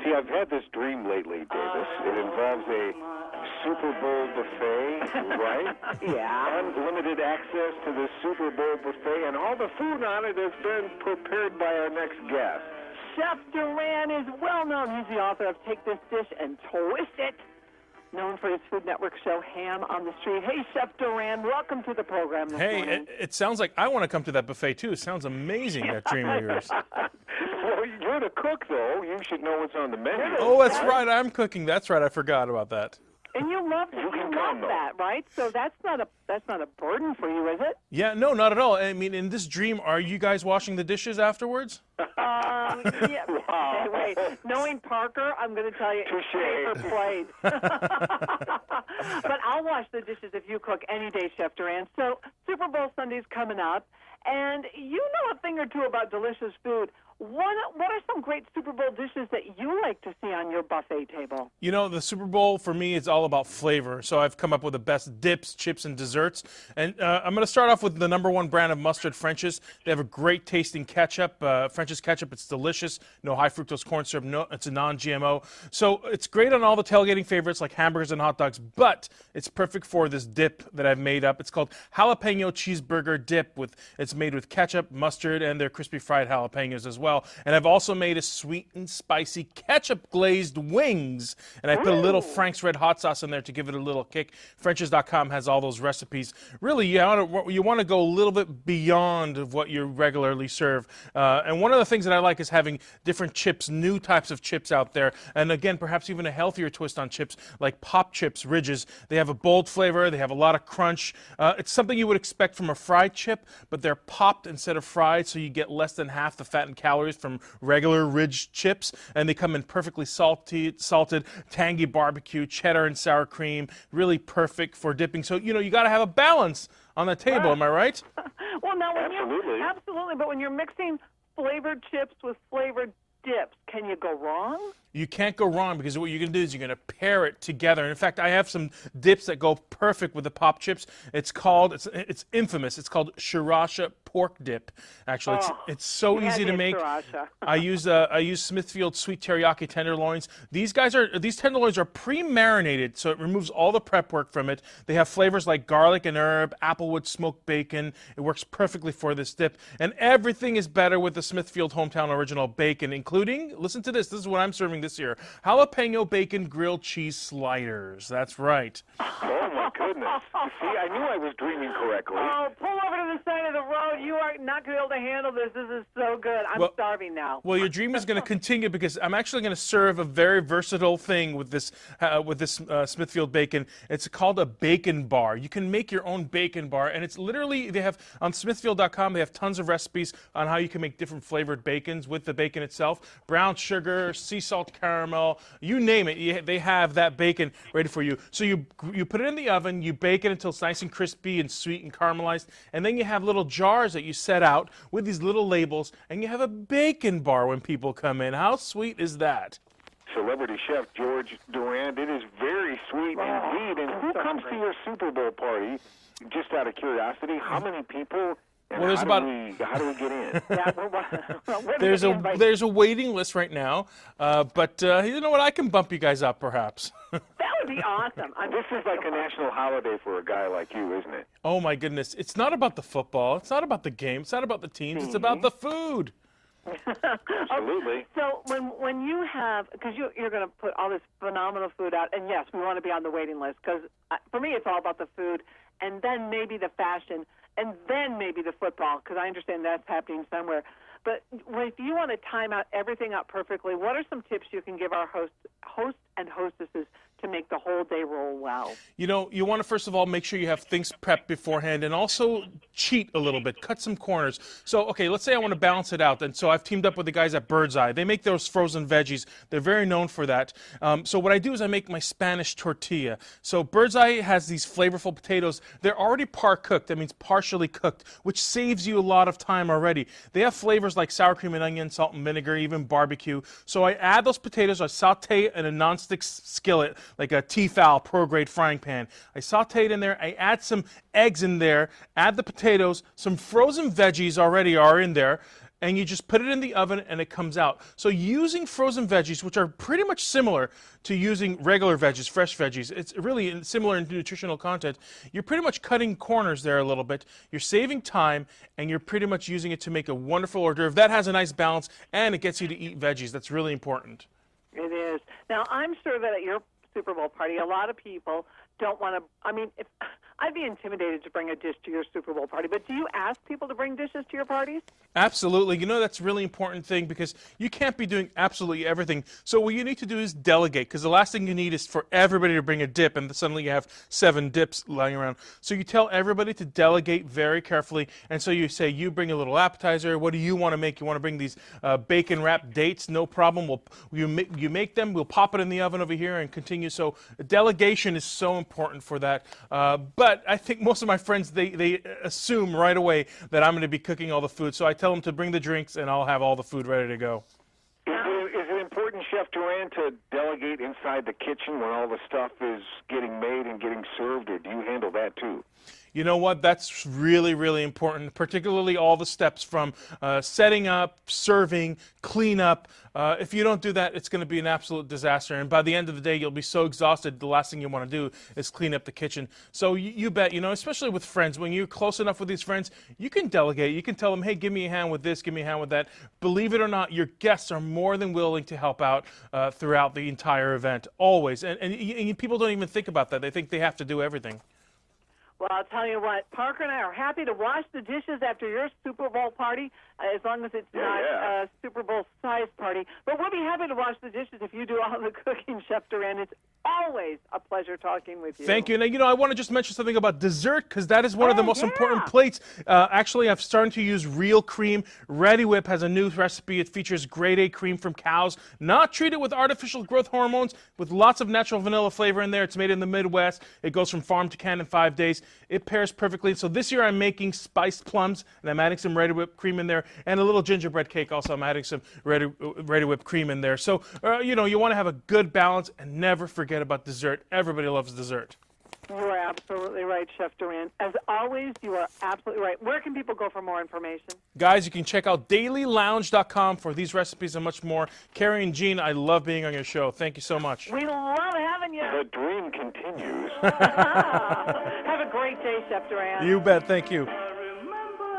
See, I've had this dream lately, Davis. It involves a Super Bowl buffet, right? Yeah. Unlimited access to the Super Bowl buffet, and all the food on it has been prepared by our next guest. Chef Duran is well known. He's the author of Take This Dish and Twist It, known for his Food Network show, Ham on the Street. Hey, Chef Duran, welcome to the program this morning. Hey, it sounds like I want to come to that buffet, too. It sounds amazing, that dream of yours. Well, you're the cook, though. You should know what's on the menu. Oh, that's right. I'm cooking. That's right. I forgot about that. And you love that, right? So that's not a burden for you, is it? Yeah, no, not at all. I mean, in this dream, are you guys washing the dishes afterwards? Yeah. Wow. Hey, wait. Knowing Parker, I'm going to tell you, paper plate. But I'll wash the dishes if you cook any day, Chef Duran. So Super Bowl Sunday's coming up, and you know a thing or two about delicious food. What are some great Super Bowl dishes that you like to see on your buffet table? You know, the Super Bowl, for me, is all about flavor. So I've come up with the best dips, chips, and desserts. And I'm going to start off with the #1 brand of mustard, French's. They have a great tasting ketchup. French's ketchup, it's delicious. No high fructose corn syrup. No, it's a non-GMO. So it's great on all the tailgating favorites like hamburgers and hot dogs. But it's perfect for this dip that I've made up. It's called jalapeno cheeseburger dip. It's made with ketchup, mustard, and their crispy fried jalapenos as well. And I've also made a sweet and spicy ketchup glazed wings. And I put a little Frank's Red Hot Sauce in there to give it a little kick. French's.com has all those recipes. Really, you want to go a little bit beyond of what you regularly serve. And one of the things that I like is having different chips, new types of chips out there. And again, perhaps even a healthier twist on chips like Pop Chips Ridges. They have a bold flavor. They have a lot of crunch. It's something you would expect from a fried chip, but they're popped instead of fried, so you get less than half the fat and calories from regular Ridge chips, and they come in perfectly salted, tangy barbecue, cheddar and sour cream, really perfect for dipping. So, you got to have a balance on the table, am I right? Well, now, Absolutely. But when you're mixing flavored chips with flavored dips, can you go wrong? You can't go wrong, because what you're going to do is you're going to pair it together. And in fact, I have some dips that go perfect with the Pop Chips. It's infamous. It's called Sriracha pork dip. Actually, it's so easy to make. I use Smithfield sweet teriyaki tenderloins. These tenderloins are pre-marinated, so it removes all the prep work from it. They have flavors like garlic and herb, applewood smoked bacon. It works perfectly for this dip. And everything is better with the Smithfield hometown original bacon, including, listen to this is what I'm serving this year, jalapeno bacon grilled cheese sliders. That's right. Oh, my goodness. See, I knew I was dreaming correctly. Oh, pull over to the side of the road. You are not going to be able to handle this. This is so good. I'm starving now. Well, your dream is going to continue, because I'm actually going to serve a very versatile thing with this Smithfield bacon. It's called a bacon bar. You can make your own bacon bar, and it's literally, they have on Smithfield.com, they have tons of recipes on how you can make different flavored bacons with the bacon itself. Brown sugar, sea salt caramel, you name it, they have that bacon ready for you. So you put it in the oven, you bake it until it's nice and crispy and sweet and caramelized, and then you have little jars that you set out with these little labels, and you have a bacon bar when people come in. How sweet is that? Celebrity chef George Duran, it is very sweet indeed. And who comes to your Super Bowl party? Just out of curiosity, how many people? And Well, how do we get in? There's a waiting list right now, but you know what? I can bump you guys up, perhaps. That would be awesome. This is like a national holiday for a guy like you, isn't it? Oh my goodness! It's not about the football. It's not about the game. It's not about the teams. It's about the food. Absolutely. So when you have, because you're going to put all this phenomenal food out, and yes, we want to be on the waiting list, because for me it's all about the food, and then maybe the fashion, and then maybe the football, because I understand that's happening somewhere. But if you want to time out everything out perfectly, what are some tips you can give our hosts and hostesses to make the whole day roll well? You want to first of all make sure you have things prepped beforehand, and also cheat a little bit, cut some corners. So, okay, let's say I want to balance it out, and so I've teamed up with the guys at Bird's Eye. They make those frozen veggies. They're very known for that. So what I do is I make my Spanish tortilla. So Bird's Eye has these flavorful potatoes. They're already par-cooked. That means partially cooked, which saves you a lot of time already. They have flavors like sour cream and onion, salt and vinegar, even barbecue. So I add those potatoes. I saute in a nonstick skillet, like a t-fal pro-grade frying pan. I saute it in there. I add some eggs in there, add the potatoes. Some frozen veggies already are in there. and you just put it in the oven and it comes out. So using frozen veggies, which are pretty much similar to using regular veggies, fresh veggies, it's really similar in nutritional content. You're pretty much cutting corners there a little bit. You're saving time, and you're pretty much using it to make a wonderful hors d'oeuvre that has a nice balance, and it gets you to eat veggies. That's really important. It is. Now, I'm sure that at your Super Bowl party, a lot of people don't want to, I mean, I'd be intimidated to bring a dish to your Super Bowl party, but do you ask people to bring dishes to your parties? Absolutely. You know, that's a really important thing because you can't be doing absolutely everything. So what you need to do is delegate, because the last thing you need is for everybody to bring a dip and suddenly you have 7 dips lying around. So you tell everybody to delegate very carefully, and so you say, you bring a little appetizer. What do you want to make? You want to bring these bacon-wrapped dates? No problem. You make them. We'll pop it in the oven over here and continue. So delegation is so important for that. But I think most of my friends, they assume right away that I'm going to be cooking all the food. So I tell them to bring the drinks, and I'll have all the food ready to go. Is it important, Chef Duran, to delegate inside the kitchen when all the stuff is getting made and getting served, or do you handle that too? You know what? That's really, really important, particularly all the steps from setting up, serving, cleanup. If you don't do that, it's going to be an absolute disaster. And by the end of the day, you'll be so exhausted, the last thing you want to do is clean up the kitchen. So you bet, you know, especially with friends, when you're close enough with these friends, you can delegate. You can tell them, hey, give me a hand with this, give me a hand with that. Believe it or not, your guests are more than willing to help out throughout the entire event, always. And people don't even think about that. They think they have to do everything. Well, I'll tell you what, Parker and I are happy to wash the dishes after your Super Bowl party, as long as it's not a Super Bowl-sized party. But we'll be happy to wash the dishes if you do all the cooking, Chef Duran. It's always a pleasure talking with you. Thank you. Now, you know, I want to just mention something about dessert, because that is one of the most important plates. Actually, I've started to use real cream. Reddi-wip has a new recipe. It features grade A cream from cows, not treated with artificial growth hormones, with lots of natural vanilla flavor in there. It's made in the Midwest. It goes from farm to can in 5 days. It pairs perfectly. So this year I'm making spiced plums, and I'm adding some Reddi-wip cream in there, and a little gingerbread cake also. I'm adding some Reddi-wip cream in there. So, you know, you want to have a good balance, and never forget about dessert. Everybody loves dessert. You are absolutely right, Chef Duran. As always, you are absolutely right. Where can people go for more information? Guys, you can check out dailylounge.com for these recipes and much more. Carrie and Jean, I love being on your show. Thank you so much. We love having you. The dream continues. Have a great day, Chef Duran. You bet. Thank you.